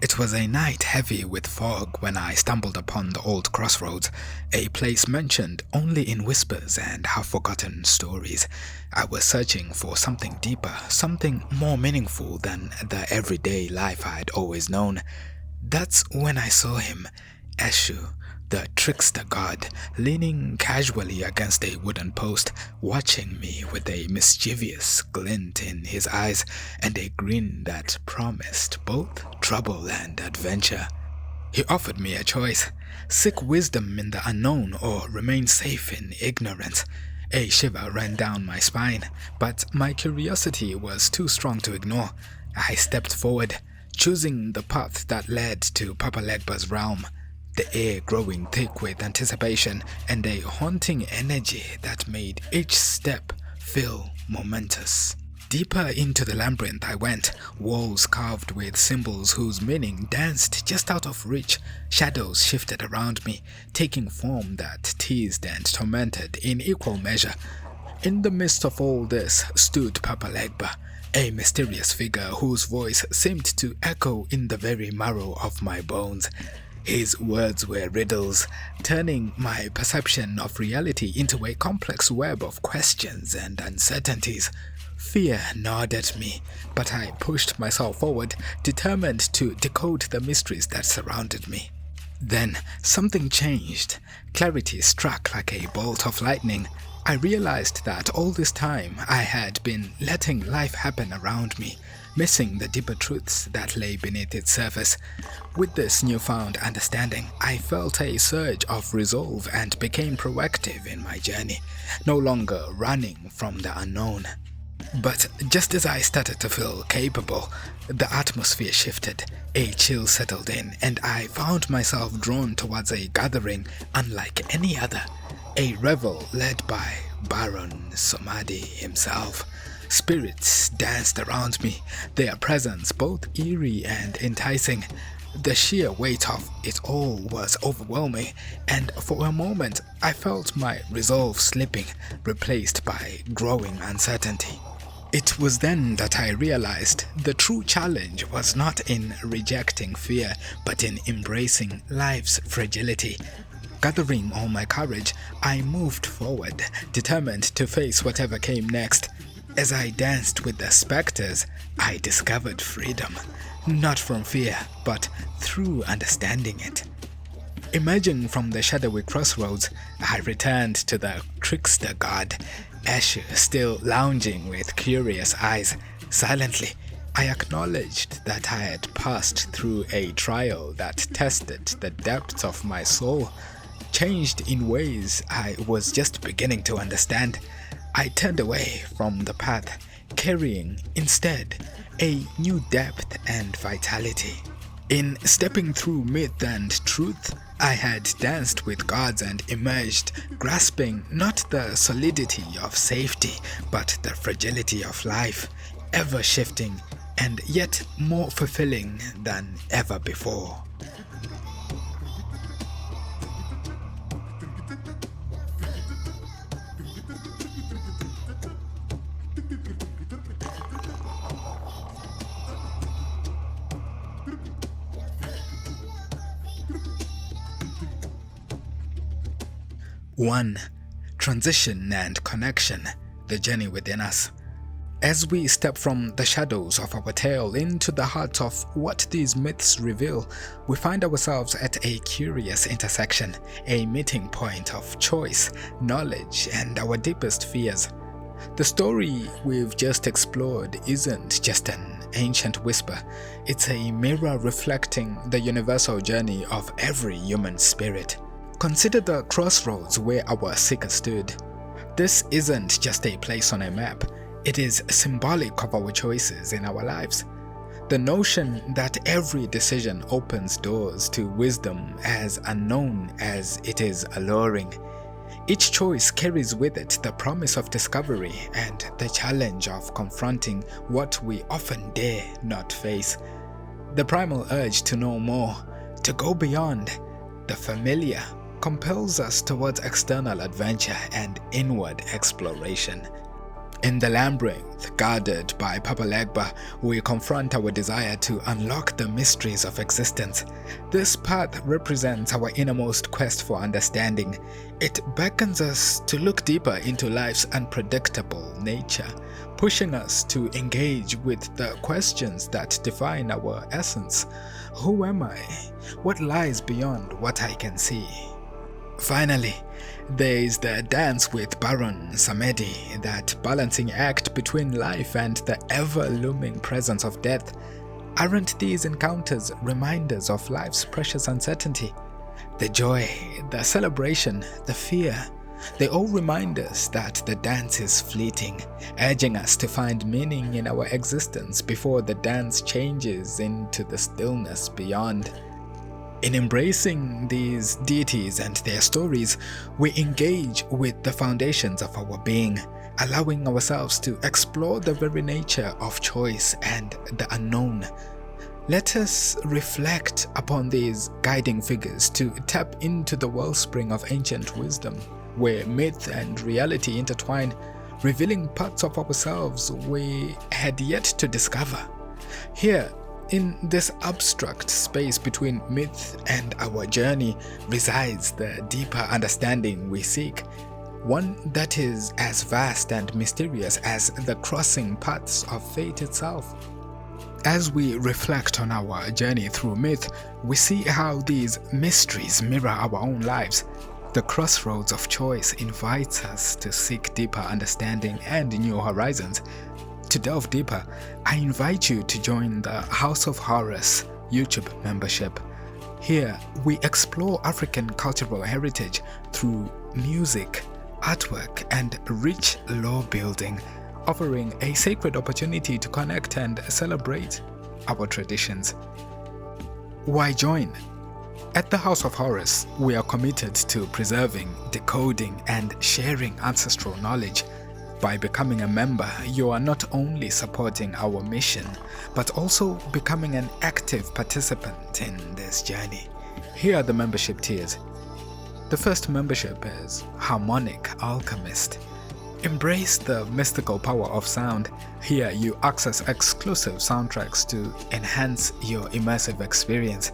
It was a night heavy with fog when I stumbled upon the old Crossroads, a place mentioned only in whispers and half-forgotten stories. I was searching for something deeper, something more meaningful than the everyday life I'd always known. That's when I saw him, Eshu, the trickster god, leaning casually against a wooden post, watching me with a mischievous glint in his eyes and a grin that promised both trouble and adventure. He offered me a choice: seek wisdom in the unknown or remain safe in ignorance. A shiver ran down my spine, but my curiosity was too strong to ignore. I stepped forward, choosing the path that led to Papa Legba's realm, the air growing thick with anticipation and a haunting energy that made each step feel momentous. Deeper into the labyrinth I went, walls carved with symbols whose meaning danced just out of reach. Shadows shifted around me, taking form that teased and tormented in equal measure. In the midst of all this stood Papa Legba, a mysterious figure whose voice seemed to echo in the very marrow of my bones. His words were riddles, turning my perception of reality into a complex web of questions and uncertainties. Fear gnawed at me, but I pushed myself forward, determined to decode the mysteries that surrounded me. Then something changed. Clarity struck like a bolt of lightning. I realized that all this time I had been letting life happen around me, missing the deeper truths that lay beneath its surface. With this newfound understanding, I felt a surge of resolve and became proactive in my journey, no longer running from the unknown. But just as I started to feel capable, the atmosphere shifted, a chill settled in, and I found myself drawn towards a gathering unlike any other, a revel led by Baron Samedi himself. Spirits danced around me, their presence both eerie and enticing. The sheer weight of it all was overwhelming, and for a moment I felt my resolve slipping, replaced by growing uncertainty. It was then that I realized the true challenge was not in rejecting fear, but in embracing life's fragility. Gathering all my courage, I moved forward, determined to face whatever came next. As I danced with the specters, I discovered freedom, not from fear, but through understanding it. Emerging from the shadowy crossroads, I returned to the trickster god, Eshu, still lounging with curious eyes. Silently, I acknowledged that I had passed through a trial that tested the depths of my soul, changed in ways I was just beginning to understand. I turned away from the path, carrying, instead, a new depth and vitality. In stepping through myth and truth, I had danced with gods and emerged, grasping not the solidity of safety, but the fragility of life, ever shifting and yet more fulfilling than ever before. One, transition and connection, the journey within us. As we step from the shadows of our tale into the heart of what these myths reveal, we find ourselves at a curious intersection, a meeting point of choice, knowledge, and our deepest fears. The story we've just explored isn't just an ancient whisper, it's a mirror reflecting the universal journey of every human spirit. Consider the crossroads where our seeker stood. This isn't just a place on a map, it is symbolic of our choices in our lives. The notion that every decision opens doors to wisdom as unknown as it is alluring. Each choice carries with it the promise of discovery and the challenge of confronting what we often dare not face. The primal urge to know more, to go beyond the familiar, compels us towards external adventure and inward exploration. In the labyrinth, guarded by Papa Legba, we confront our desire to unlock the mysteries of existence. This path represents our innermost quest for understanding. It beckons us to look deeper into life's unpredictable nature, pushing us to engage with the questions that define our essence. Who am I? What lies beyond what I can see? Finally, there is the dance with Baron Samedi, that balancing act between life and the ever-looming presence of death. Aren't these encounters reminders of life's precious uncertainty? The joy, the celebration, the fear, they all remind us that the dance is fleeting, urging us to find meaning in our existence before the dance changes into the stillness beyond. In embracing these deities and their stories, we engage with the foundations of our being, allowing ourselves to explore the very nature of choice and the unknown. Let us reflect upon these guiding figures to tap into the wellspring of ancient wisdom, where myth and reality intertwine, revealing parts of ourselves we had yet to discover. Here, in this abstract space between myth and our journey resides the deeper understanding we seek, one that is as vast and mysterious as the crossing paths of fate itself. As we reflect on our journey through myth, we see how these mysteries mirror our own lives. The crossroads of choice invites us to seek deeper understanding and new horizons. To delve deeper, I invite you to join the House of Horus YouTube membership. Here, we explore African cultural heritage through music, artwork, and rich lore building, offering a sacred opportunity to connect and celebrate our traditions. Why join? At the House of Horus, we are committed to preserving, decoding, and sharing ancestral knowledge. By becoming a member, you are not only supporting our mission, but also becoming an active participant in this journey. Here are the membership tiers. The first membership is Harmonic Alchemist. Embrace the mystical power of sound. Here you access exclusive soundtracks to enhance your immersive experience.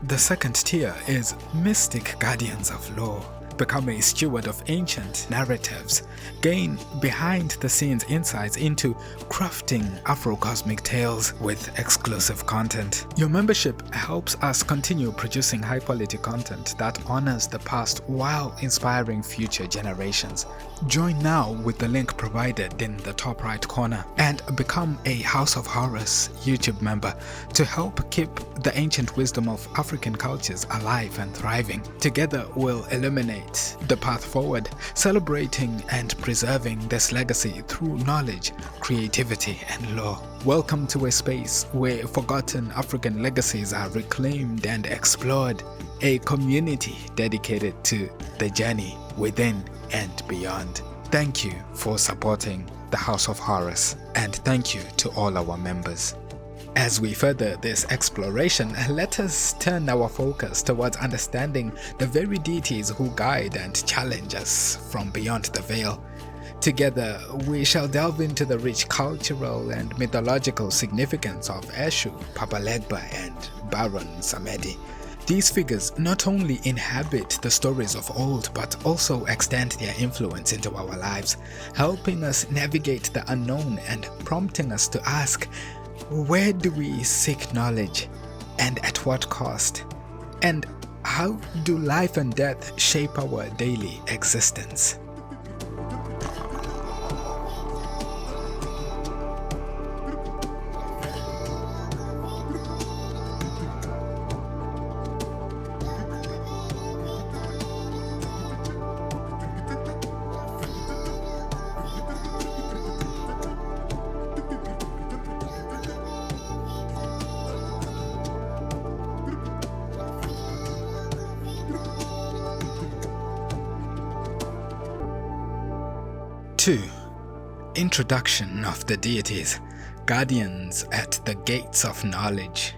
The second tier is Mystic Guardians of Lore. Become a steward of ancient narratives. Gain behind-the-scenes insights into crafting Afro-cosmic tales with exclusive content. Your membership helps us continue producing high-quality content that honors the past while inspiring future generations. Join now with the link provided in the top right corner and become a House of Horus YouTube member to help keep the ancient wisdom of African cultures alive and thriving. Together we'll illuminate the path forward, celebrating and preserving this legacy through knowledge, creativity, and lore. Welcome to a space where forgotten African legacies are reclaimed and explored, a community dedicated to the journey within and beyond. Thank you for supporting the House of Horus, and thank you to all our members. As we further this exploration, let us turn our focus towards understanding the very deities who guide and challenge us from beyond the veil. Together, we shall delve into the rich cultural and mythological significance of Eshu, Papa Legba, and Baron Samedi. These figures not only inhabit the stories of old, but also extend their influence into our lives, helping us navigate the unknown and prompting us to ask, where do we seek knowledge, and at what cost? And how do life and death shape our daily existence? Two, Introduction of the deities, guardians at the gates of knowledge.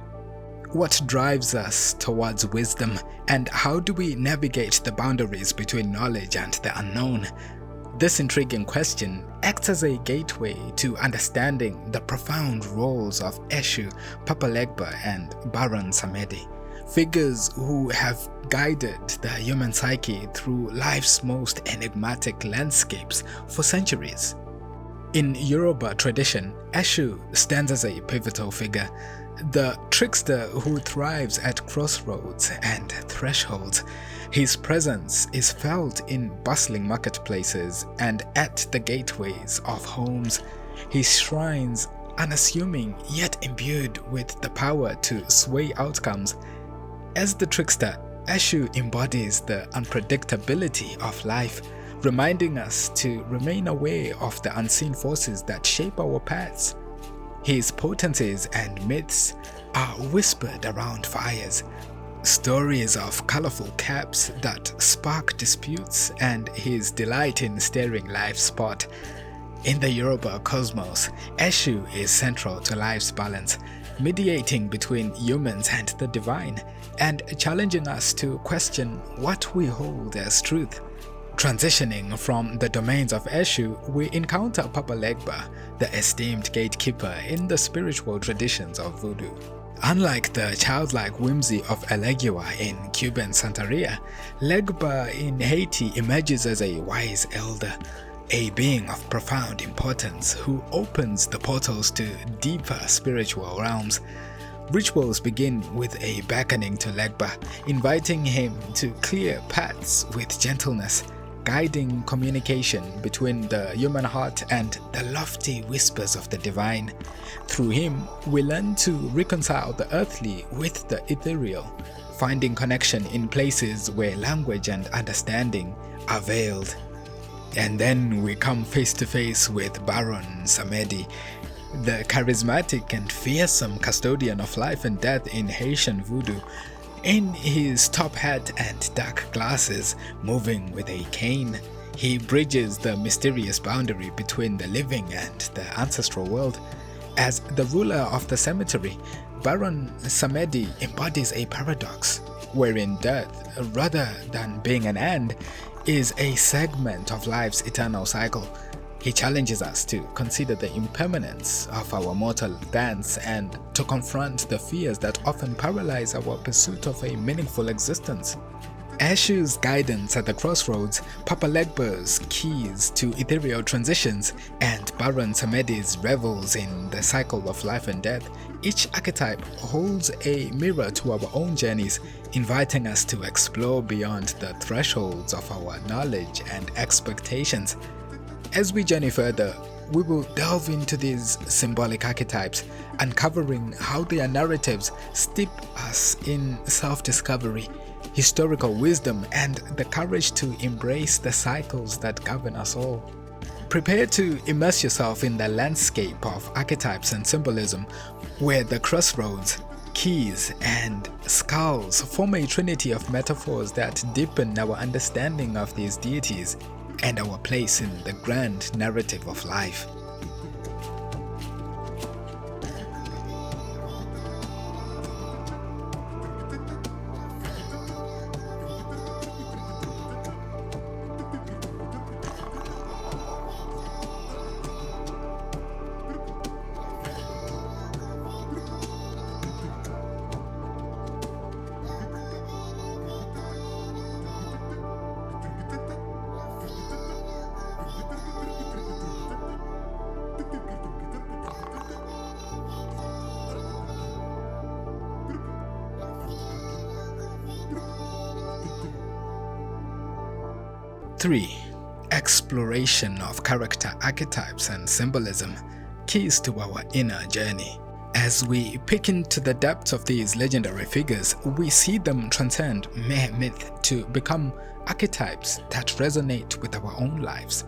What drives us towards wisdom, and how do we navigate the boundaries between knowledge and the unknown? This intriguing question acts as a gateway to understanding the profound roles of Eshu, Papa Legba, and Baron Samedi, figures who have guided the human psyche through life's most enigmatic landscapes for centuries. In Yoruba tradition, Eshu stands as a pivotal figure, the trickster who thrives at crossroads and thresholds. His presence is felt in bustling marketplaces and at the gateways of homes. His shrines, unassuming yet imbued with the power to sway outcomes. As the trickster, Eshu embodies the unpredictability of life, reminding us to remain aware of the unseen forces that shape our paths. His potencies and myths are whispered around fires, stories of colorful caps that spark disputes, and his delight in stirring life's pot. In the Yoruba cosmos, Eshu is central to life's balance, mediating between humans and the divine, and challenging us to question what we hold as truth. Transitioning from the domains of Eshu, we encounter Papa Legba, the esteemed gatekeeper in the spiritual traditions of voodoo. Unlike the childlike whimsy of Elegua in Cuban Santeria, Legba in Haiti emerges as a wise elder, a being of profound importance who opens the portals to deeper spiritual realms. Rituals begin with a beckoning to Legba, inviting him to clear paths with gentleness, guiding communication between the human heart and the lofty whispers of the divine. Through him, we learn to reconcile the earthly with the ethereal, finding connection in places where language and understanding are veiled. And then we come face to face with Baron Samedi, the charismatic and fearsome custodian of life and death in Haitian voodoo. In his top hat and dark glasses, moving with a cane, he bridges the mysterious boundary between the living and the ancestral world. As the ruler of the cemetery, Baron Samedi embodies a paradox, wherein death, rather than being an end, is a segment of life's eternal cycle. He challenges us to consider the impermanence of our mortal dance and to confront the fears that often paralyze our pursuit of a meaningful existence. Eshu's guidance at the crossroads, Papa Legba's keys to ethereal transitions, and Baron Samedi's revels in the cycle of life and death, each archetype holds a mirror to our own journeys, inviting us to explore beyond the thresholds of our knowledge and expectations. As we journey further, we will delve into these symbolic archetypes, uncovering how their narratives steep us in self-discovery, historical wisdom, and the courage to embrace the cycles that govern us all. Prepare to immerse yourself in the landscape of archetypes and symbolism, where the crossroads, keys, and skulls form a trinity of metaphors that deepen our understanding of these deities and our place in the grand narrative of life. Three, exploration of character archetypes and symbolism, keys to our inner journey. As we peek into the depths of these legendary figures, we see them transcend mere myth to become archetypes that resonate with our own lives.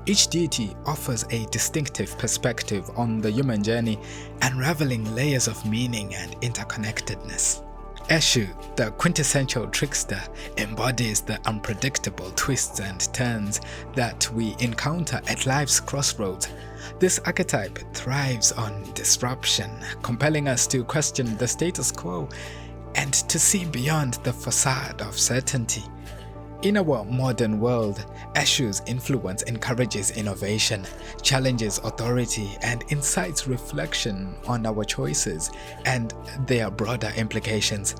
Each deity offers a distinctive perspective on the human journey, unraveling layers of meaning and interconnectedness. Eshu, the quintessential trickster, embodies the unpredictable twists and turns that we encounter at life's crossroads. This archetype thrives on disruption, compelling us to question the status quo and to see beyond the facade of certainty. In our modern world, Eshu's influence encourages innovation, challenges authority, and incites reflection on our choices and their broader implications.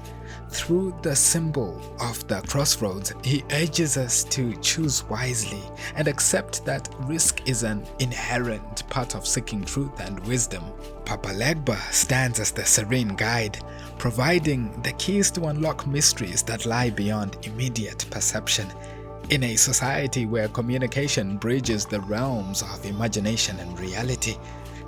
Through the symbol of the crossroads, he urges us to choose wisely and accept that risk is an inherent part of seeking truth and wisdom. Papa Legba stands as the serene guide, providing the keys to unlock mysteries that lie beyond immediate perception. In a society where communication bridges the realms of imagination and reality,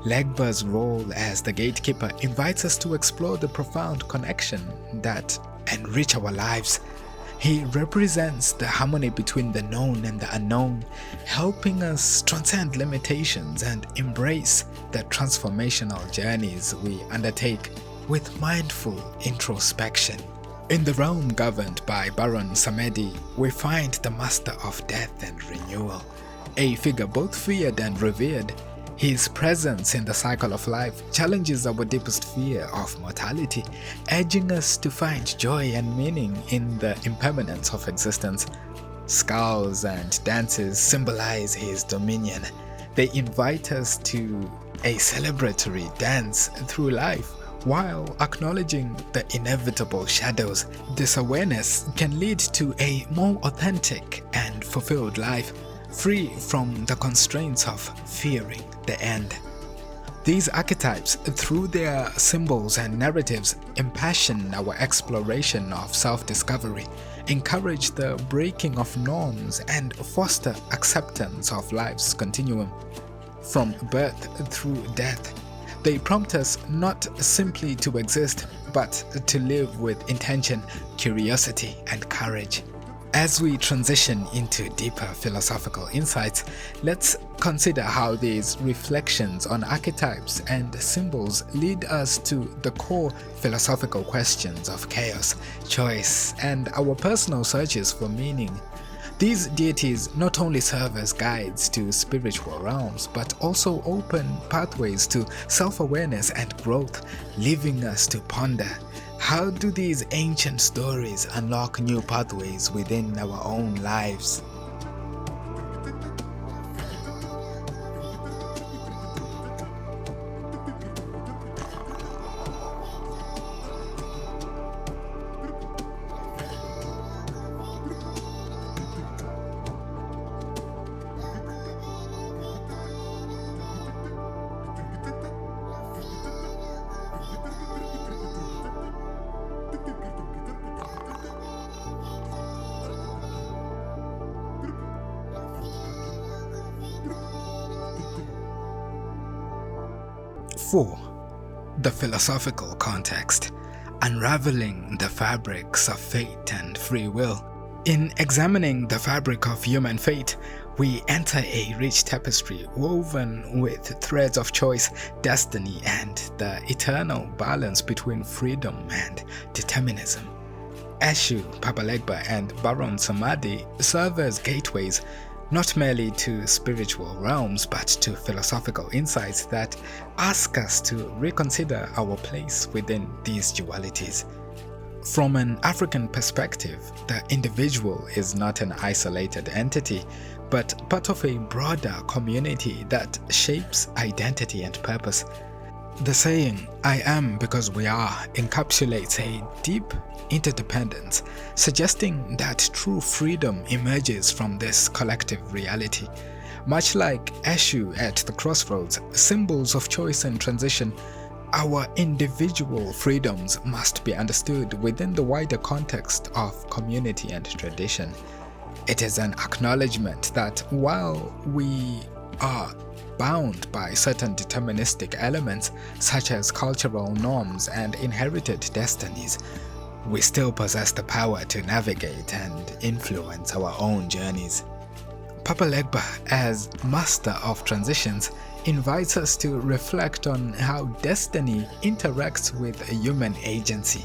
Legba's role as the gatekeeper invites us to explore the profound connection that enrich our lives. He represents the harmony between the known and the unknown, helping us transcend limitations and embrace the transformational journeys we undertake with mindful introspection. In the realm governed by Baron Samedi, we find the master of death and renewal, a figure both feared and revered. His presence in the cycle of life challenges our deepest fear of mortality, urging us to find joy and meaning in the impermanence of existence. Skulls and dances symbolize his dominion. They invite us to a celebratory dance through life, while acknowledging the inevitable shadows. This awareness can lead to a more authentic and fulfilled life, free from the constraints of fearing the end. These archetypes, through their symbols and narratives, impassion our exploration of self-discovery, encourage the breaking of norms, and foster acceptance of life's continuum. From birth through death, they prompt us not simply to exist, but to live with intention, curiosity, and courage. As we transition into deeper philosophical insights, let's consider how these reflections on archetypes and symbols lead us to the core philosophical questions of chaos, choice, and our personal searches for meaning. These deities not only serve as guides to spiritual realms, but also open pathways to self-awareness and growth, leaving us to ponder: how do these ancient stories unlock new pathways within our own lives? Four, the philosophical context, unraveling the fabrics of fate and free will. In examining the fabric of human fate, we enter a rich tapestry woven with threads of choice, destiny, and the eternal balance between freedom and determinism. Eshu, Papa Legba, and Baron Samedi serve as gateways not merely to spiritual realms, but to philosophical insights that ask us to reconsider our place within these dualities. From an African perspective, the individual is not an isolated entity, but part of a broader community that shapes identity and purpose. The saying, "I am because we are," encapsulates a deep interdependence, suggesting that true freedom emerges from this collective reality. Much like Eshu at the crossroads, symbols of choice and transition, our individual freedoms must be understood within the wider context of community and tradition. It is an acknowledgement that while we are bound by certain deterministic elements such as cultural norms and inherited destinies, we still possess the power to navigate and influence our own journeys. Papa Legba, as master of transitions, invites us to reflect on how destiny interacts with human agency.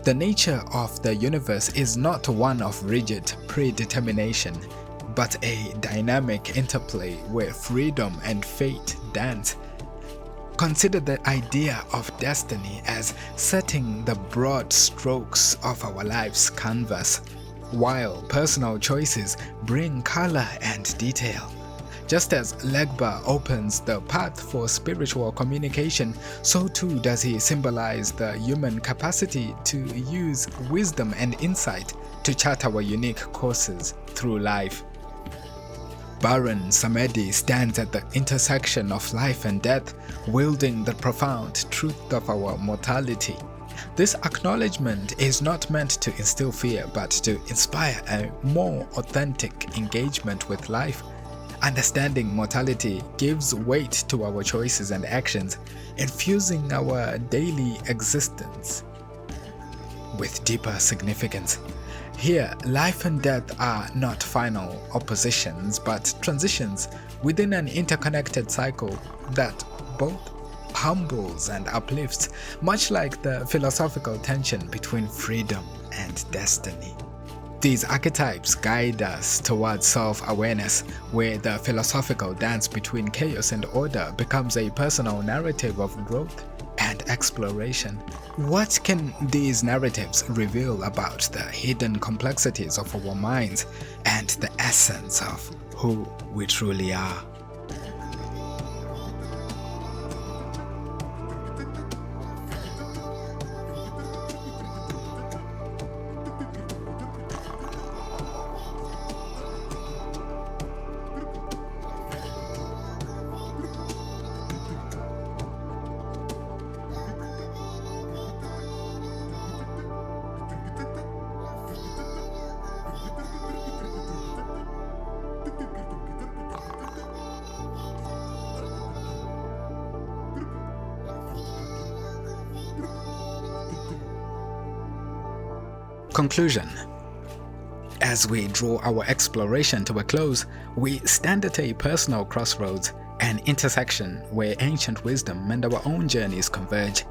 The nature of the universe is not one of rigid predetermination, but a dynamic interplay where freedom and fate dance. Consider the idea of destiny as setting the broad strokes of our life's canvas. while personal choices bring color and detail. Just as Legba opens the path for spiritual communication, so too does he symbolize the human capacity to use wisdom and insight to chart our unique courses through life. Baron Samedi stands at the intersection of life and death, wielding the profound truth of our mortality. This acknowledgement is not meant to instill fear, but to inspire a more authentic engagement with life. Understanding mortality gives weight to our choices and actions, infusing our daily existence with deeper significance. Here, life and death are not final oppositions, but transitions within an interconnected cycle that both humbles and uplifts, much like the philosophical tension between freedom and destiny. These archetypes guide us towards self-awareness, where the philosophical dance between chaos and order becomes a personal narrative of growth and exploration. What can these narratives reveal about the hidden complexities of our minds and the essence of who we truly are? Conclusion. As we draw our exploration to a close, we stand at a personal crossroads, an intersection where ancient wisdom and our own journeys converge.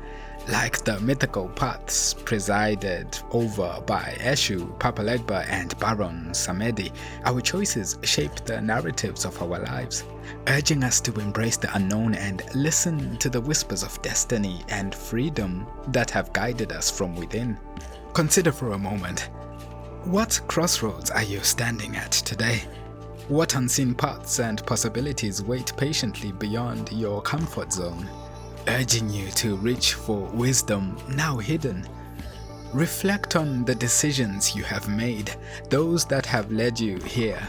Like the mythical paths presided over by Eshu, Papa Legba, and Baron Samedi, our choices shape the narratives of our lives, urging us to embrace the unknown and listen to the whispers of destiny and freedom that have guided us from within. Consider for a moment, what crossroads are you standing at today? What unseen paths and possibilities wait patiently beyond your comfort zone, urging you to reach for wisdom now hidden? Reflect on the decisions you have made, those that have led you here,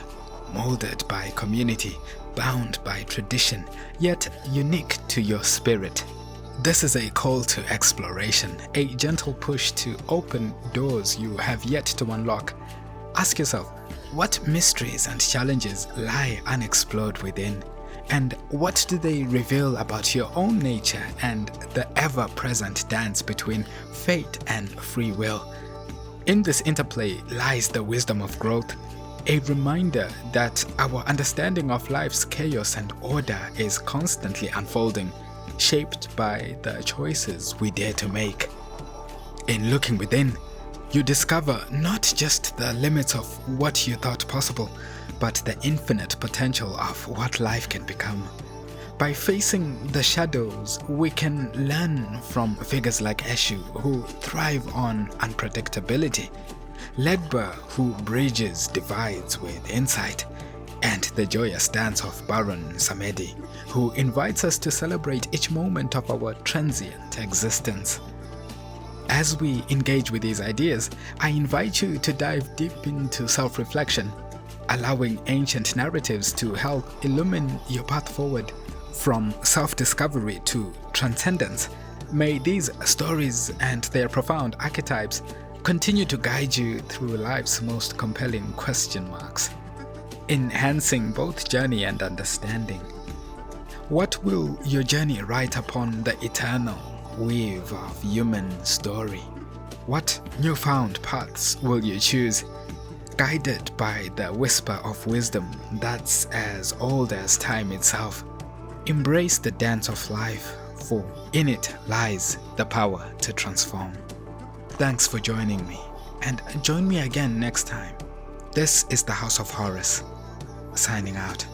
molded by community, bound by tradition, yet unique to your spirit. This is a call to exploration, a gentle push to open doors you have yet to unlock. Ask yourself, what mysteries and challenges lie unexplored within? And what do they reveal about your own nature and the ever-present dance between fate and free will? In this interplay lies the wisdom of growth, a reminder that our understanding of life's chaos and order is constantly unfolding, shaped by the choices we dare to make. In looking within, you discover not just the limits of what you thought possible, but the infinite potential of what life can become. By facing the shadows, we can learn from figures like Eshu, who thrive on unpredictability, Legba, who bridges divides with insight, and the joyous dance of Baron Samedi, who invites us to celebrate each moment of our transient existence. As we engage with these ideas, I invite you to dive deep into self-reflection, allowing ancient narratives to help illumine your path forward, from self-discovery to transcendence. May these stories and their profound archetypes continue to guide you through life's most compelling question marks, enhancing both journey and understanding. What will your journey write upon the eternal weave of human story? What newfound paths will you choose, guided by the whisper of wisdom that's as old as time itself? Embrace the dance of life, for in it lies the power to transform. Thanks for joining me, and join me again next time. This is the House of Horus, signing out.